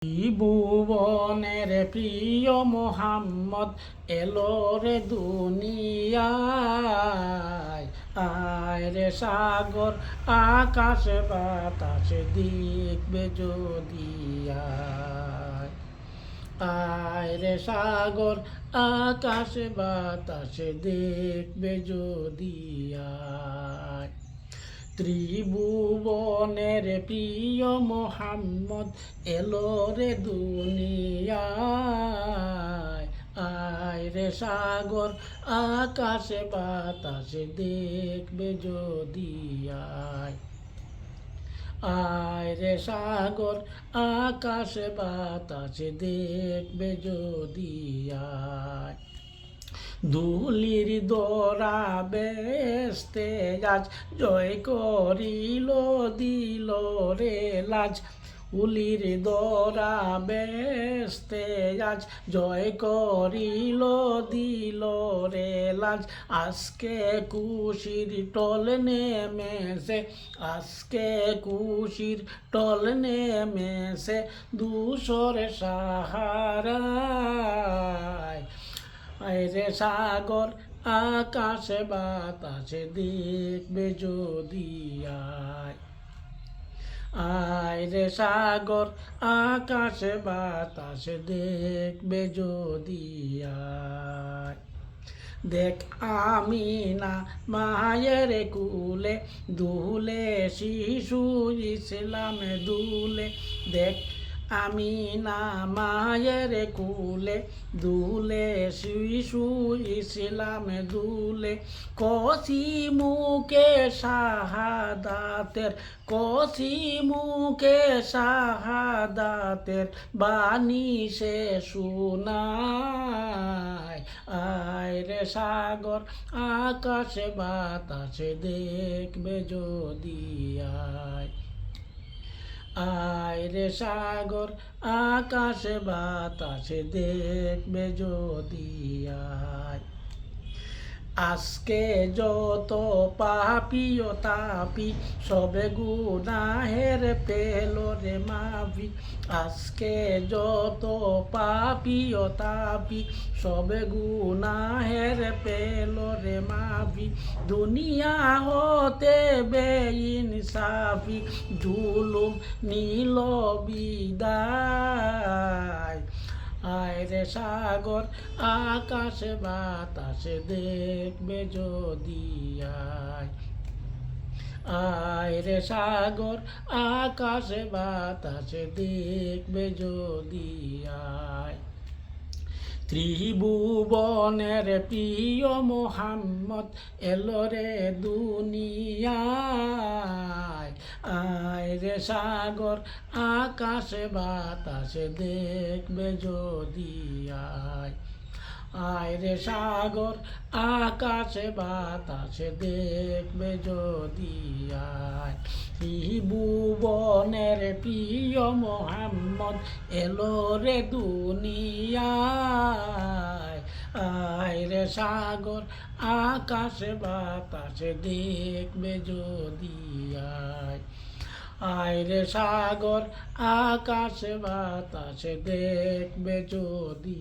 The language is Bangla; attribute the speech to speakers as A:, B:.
A: ত্রিভুবনের প্রিয় মোহাম্মদ এলো রে দুনিয়ায়। আয় রে সাগর আকাশ বাতাস দেখবে যদি আয় রে সাগর আকাশ বাতাস দেখবে যদি ত্রিভুবনের প্রিয় মোহাম্মদ এলো রে দুনিয়ায়। আয় রে সাগর আকাশে বাতাসে দেখবে যদি আয় রে সাগর আকাশে বাতাসে দেখবে যদি ধুলির দোরা বেস্তে আজ জয় করিল দিল রে লাজ। উলির দোরা বেস্তে আজ জয় করিল দিল রে লাজ। আজকে কুশির টল নেমেছে, আজকে কুশির টল নেমেছে ধূসর সাহারায়। আয় রে সাগর আকাশে বাতাসে দেখবে যদি আয় রে সাগর আকাশে বাতাসে দেখবে যদি দেখ আমিনা মায়ের কুলে দুলে শিশু ইসলামে দুলে। দেখ আমিনা মায়ের কুলে দুলে শিশু ইসলামে দুলে। কসি মুখে শাহাদাতের, কসি মুখে শাহাদাতের বাণী সে শোনায়। আয় রে সাগর আকাশে বাতাসে দেখবে যদি আয় রে সাগর আকাশে বাতাসে দেখবে যদি আজকে যত পাপি ও তাপি সবে গুনাহের পেল রে মাফি। আজকে যত পাপি ও তাপি সবে গুনাহের পেল রে মাফি। দুনিয়া হতে বেইনসাফি জুলুম নীল বিদায়। আয় রে সাগর আকাশে বাতাসে দেখবে যদি আয় রে সাগর আকাশে বাতাসে দেখবে যদি ত্রিভুবনের প্রিয় মোহাম্মদ এলো রে দুনিয়ায়। আয় রে সাগর আকাশে বাতাসে দেখবে যদি আয় রে সাগর আকাশে বাতাসে দেখবে যদি ত্রিভুবনের প্রিয় মোহাম্মদ এলো রে দুনিয়ায়। আয় রে সাগর আকাশে বাতাসে দেখবে যদি আয় রে সাগর আকাশে বাতাসে দেখবে যদি